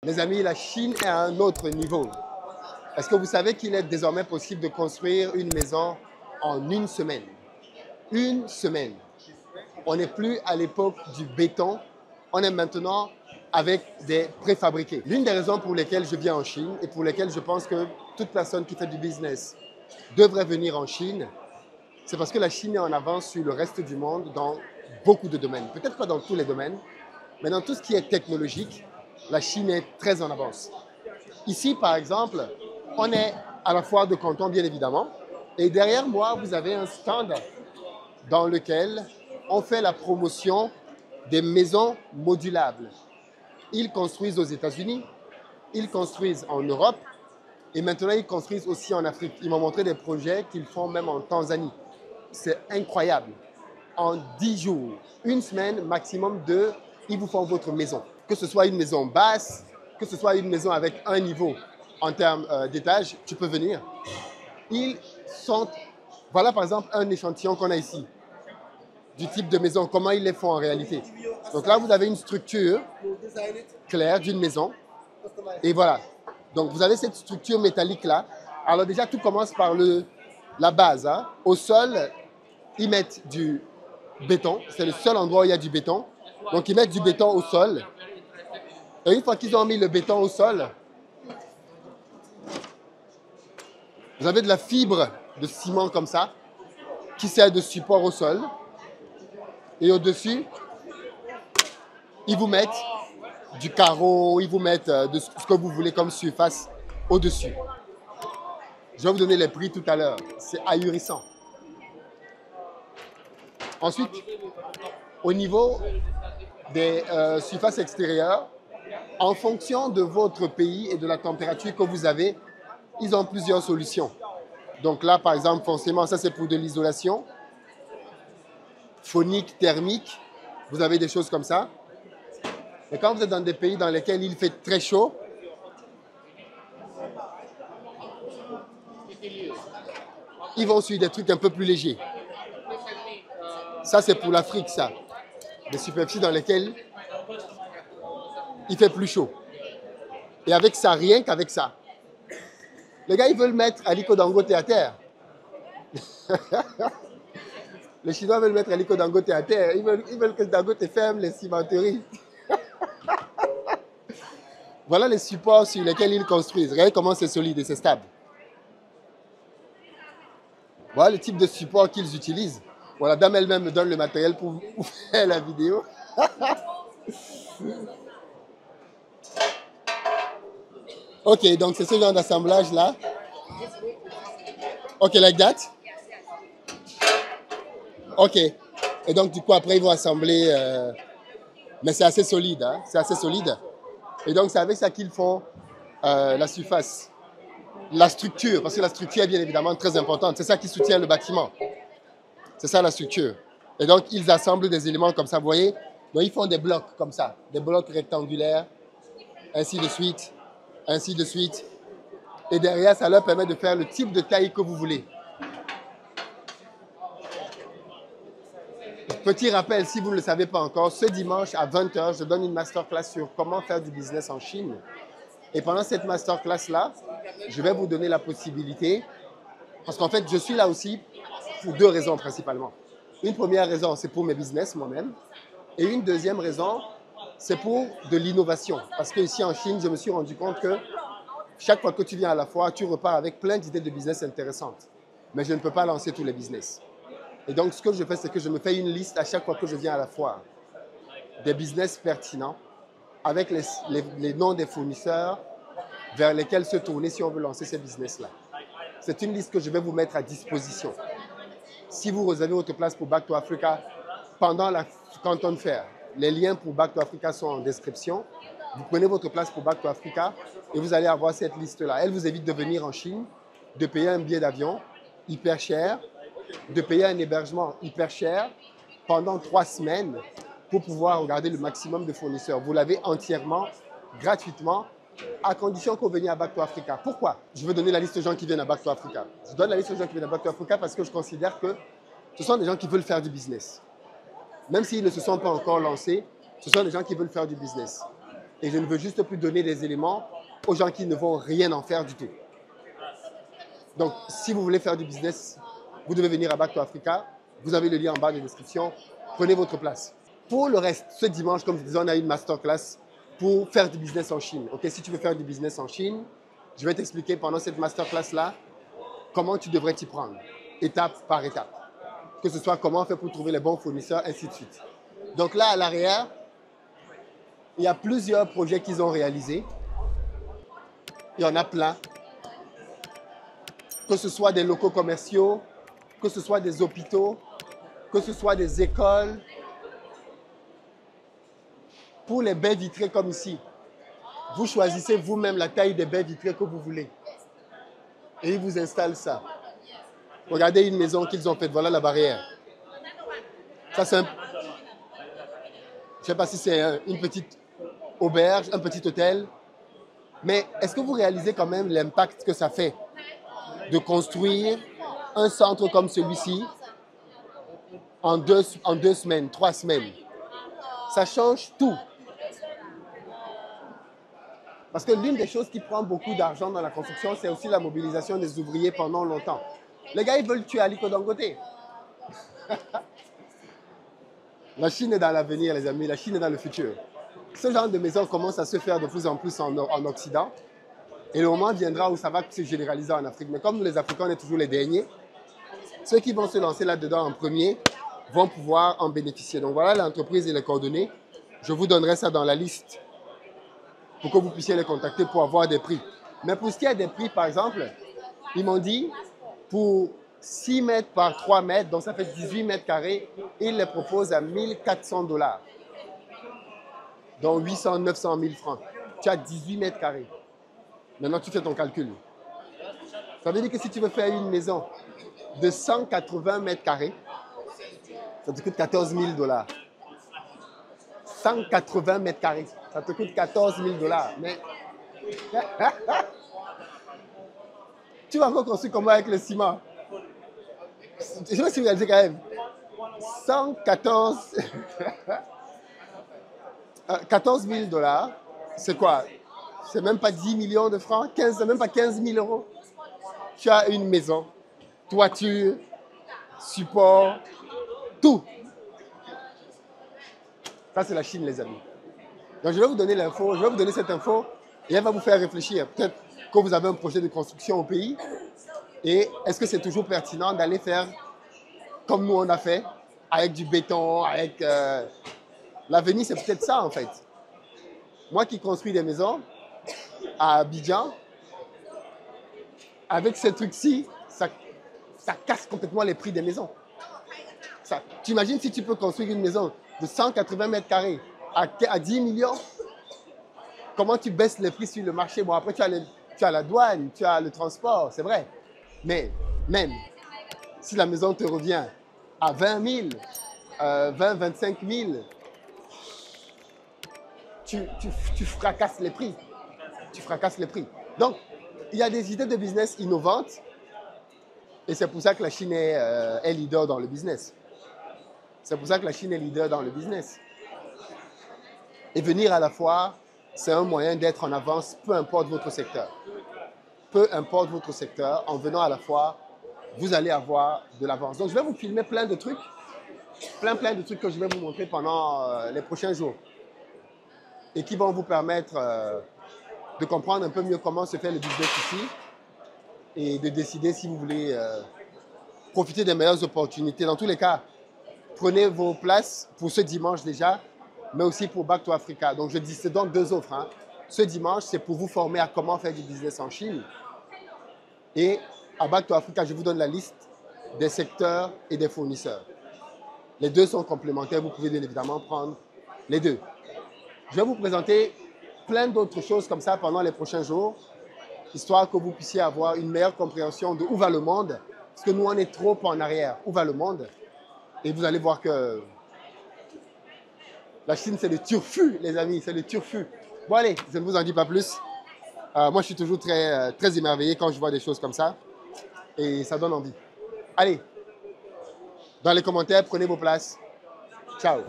Les amis, la Chine est à un autre niveau. Est-ce que vous savez qu'il est désormais possible de construire une maison en une semaine? Une semaine. On n'est plus à l'époque du béton. On est maintenant avec des préfabriqués. L'une des raisons pour lesquelles je viens en Chine et pour lesquelles je pense que toute personne qui fait du business devrait venir en Chine, c'est parce que la Chine est en avance sur le reste du monde dans beaucoup de domaines. Peut-être pas dans tous les domaines, mais dans tout ce qui est technologique, la Chine est très en avance. Ici, par exemple, on est à la foire de Canton, bien évidemment. Et derrière moi, vous avez un stand dans lequel on fait la promotion des maisons modulables. Ils construisent aux États-Unis, ils construisent en Europe et maintenant ils construisent aussi en Afrique. Ils m'ont montré des projets qu'ils font même en Tanzanie. C'est incroyable. En 10 jours, une semaine, maximum 2, ils vous font votre maison. Que ce soit une maison basse, que ce soit une maison avec un niveau en termes d'étage, tu peux venir. Ils sont... Voilà par exemple un échantillon qu'on a ici, du type de maison, comment ils les font en réalité. Donc là, vous avez une structure claire d'une maison. Et voilà. Donc vous avez cette structure métallique-là. Alors déjà, tout commence par la base. Hein. Au sol, ils mettent du béton. C'est le seul endroit où il y a du béton. Donc ils mettent du béton au sol. Et une fois qu'ils ont mis le béton au sol, vous avez de la fibre de ciment comme ça, qui sert de support au sol. Et au-dessus, ils vous mettent du carreau, ils vous mettent de ce que vous voulez comme surface au-dessus. Je vais vous donner les prix tout à l'heure. C'est ahurissant. Ensuite, au niveau des surfaces extérieures, en fonction de votre pays et de la température que vous avez, ils ont plusieurs solutions. Donc là, par exemple, forcément, ça c'est pour de l'isolation. Phonique, thermique, vous avez des choses comme ça. Et quand vous êtes dans des pays dans lesquels il fait très chaud, ils vont sur des trucs un peu plus légers. Ça, c'est pour l'Afrique, ça. Des superficies dans lesquelles il fait plus chaud. Et avec ça, rien qu'avec ça. Les gars, ils veulent mettre Aliko Dangote à terre. Les Chinois veulent mettre Aliko Dangote à terre. Ils veulent que Dangote ferme les cimenteries. Voilà les supports sur lesquels ils construisent. Regardez comment c'est solide et c'est stable. Voilà le type de support qu'ils utilisent. Bon, la dame elle-même me donne le matériel pour faire la vidéo. Ok, donc c'est ce genre d'assemblage-là. Ok, like that. Ok. Et donc, du coup, après, ils vont assembler. Mais c'est assez solide, hein? C'est assez solide. Et donc, c'est avec ça qu'ils font la surface. La structure, parce que la structure est bien évidemment très importante. C'est ça qui soutient le bâtiment. C'est ça la structure. Et donc, ils assemblent des éléments comme ça, vous voyez? Donc, ils font des blocs comme ça, des blocs rectangulaires, ainsi de suite, ainsi de suite. Et derrière, ça leur permet de faire le type de taille que vous voulez. Petit rappel, si vous ne le savez pas encore, ce dimanche à 20 h, je donne une masterclass sur comment faire du business en Chine. Et pendant cette masterclass-là, je vais vous donner la possibilité, parce qu'en fait, je suis là aussi pour deux raisons principalement. Une première raison, c'est pour mes business moi-même. Et une deuxième raison, c'est pour de l'innovation. Parce qu'ici en Chine, je me suis rendu compte que chaque fois que tu viens à la foire, tu repars avec plein d'idées de business intéressantes. Mais je ne peux pas lancer tous les business. Et donc, ce que je fais, c'est que je me fais une liste à chaque fois que je viens à la foire des business pertinents avec les noms des fournisseurs vers lesquels se tourner si on veut lancer ces business-là. C'est une liste que je vais vous mettre à disposition. Si vous réservez votre place pour Back to Africa pendant la Canton Fair, les liens pour Back to Africa sont en description. Vous prenez votre place pour Back to Africa et vous allez avoir cette liste-là. Elle vous évite de venir en Chine, de payer un billet d'avion hyper cher, de payer un hébergement hyper cher pendant 3 semaines pour pouvoir regarder le maximum de fournisseurs. Vous l'avez entièrement, gratuitement, à condition que vous veniez à Back to Africa. Pourquoi je veux donner la liste de gens qui viennent à Back to Africa? Je donne la liste de gens qui viennent à Back to Africa parce que je considère que ce sont des gens qui veulent faire du business. Même s'ils ne se sont pas encore lancés, ce sont des gens qui veulent faire du business. Et je ne veux juste plus donner des éléments aux gens qui ne vont rien en faire du tout. Donc, si vous voulez faire du business, vous devez venir à Back to Africa. Vous avez le lien en bas de la description. Prenez votre place. Pour le reste, ce dimanche, comme je disais, on a une masterclass pour faire du business en Chine. Ok, si tu veux faire du business en Chine, je vais t'expliquer pendant cette masterclass-là comment tu devrais t'y prendre, étape par étape. Que ce soit comment faire pour trouver les bons fournisseurs, ainsi de suite. Donc là, à l'arrière, il y a plusieurs projets qu'ils ont réalisés. Il y en a plein. Que ce soit des locaux commerciaux, que ce soit des hôpitaux, que ce soit des écoles. Pour les baies vitrées comme ici, vous choisissez vous-même la taille des baies vitrées que vous voulez. Et ils vous installent ça. Regardez une maison qu'ils ont faite. Voilà la barrière. Ça, c'est un... Je ne sais pas si c'est une petite auberge, un petit hôtel. Mais est-ce que vous réalisez quand même l'impact que ça fait de construire un centre comme celui-ci en deux semaines, 3 semaines? Ça change tout. Parce que l'une des choses qui prend beaucoup d'argent dans la construction, c'est aussi la mobilisation des ouvriers pendant longtemps. Les gars, ils veulent tuer Aliko Dangote. La Chine est dans l'avenir, les amis. La Chine est dans le futur. Ce genre de maison commence à se faire de plus en plus en Occident. Et le moment viendra où ça va se généraliser en Afrique. Mais comme nous, les Africains, on est toujours les derniers, ceux qui vont se lancer là-dedans en premier vont pouvoir en bénéficier. Donc voilà l'entreprise et les coordonnées. Je vous donnerai ça dans la liste pour que vous puissiez les contacter pour avoir des prix. Mais pour ce qui est des prix, par exemple, ils m'ont dit pour 6 mètres par 3 mètres, donc ça fait 18 mètres carrés, ils les proposent à 1400 $. Donc 800, 900 000 francs. Tu as 18 mètres carrés. Maintenant, tu fais ton calcul. Ça veut dire que si tu veux faire une maison de 180 mètres carrés, ça te coûte 14 000 $. 180 mètres carrés, ça te coûte 14 000 $. Mais tu vas encore construire comment avec le ciment? Je vais réaliser quand même. 114 14 000 $, c'est quoi? C'est même pas 10 millions de francs, 15, même pas 15 000 €. Tu as une maison, toiture, support, tout. Ça, c'est la Chine, les amis. Donc, je vais vous donner l'info, je vais vous donner cette info et elle va vous faire réfléchir. Peut-être que vous avez un projet de construction au pays et est-ce que c'est toujours pertinent d'aller faire comme nous on a fait, avec du béton, avec... L'avenir, c'est peut-être ça, en fait. Moi qui construis des maisons à Abidjan, avec ces trucs-ci, ça casse complètement les prix des maisons. Tu imagines si tu peux construire une maison de 180 mètres carrés à 10 millions, comment tu baisses les prix sur le marché? Bon, après, tu as la douane, tu as le transport, c'est vrai. Mais même si la maison te revient à 20 000, 20, 25 000, tu fracasses les prix. Tu fracasses les prix. Donc, il y a des idées de business innovantes et c'est pour ça que la Chine est leader dans le business. C'est pour ça que la Chine est leader dans le business. Et venir à la foire, c'est un moyen d'être en avance, peu importe votre secteur. Peu importe votre secteur, en venant à la foire, vous allez avoir de l'avance. Donc, je vais vous filmer plein de trucs, plein de trucs que je vais vous montrer pendant les prochains jours et qui vont vous permettre de comprendre un peu mieux comment se fait le business ici et de décider si vous voulez profiter des meilleures opportunités. Dans tous les cas, prenez vos places pour ce dimanche déjà, mais aussi pour Back to Africa. Donc, je dis, c'est donc 2 offres. Hein. Ce dimanche, c'est pour vous former à comment faire du business en Chine. Et à Back to Africa, je vous donne la liste des secteurs et des fournisseurs. Les deux sont complémentaires. Vous pouvez bien évidemment prendre les deux. Je vais vous présenter plein d'autres choses comme ça pendant les prochains jours, histoire que vous puissiez avoir une meilleure compréhension de où va le monde, parce que nous, on est trop en arrière. Où va le monde? Et vous allez voir que la Chine, c'est le turfu, les amis, c'est le turfu. Bon, allez, je ne vous en dis pas plus. Moi, je suis toujours très émerveillé quand je vois des choses comme ça. Et ça donne envie. Allez, dans les commentaires, prenez vos places. Ciao.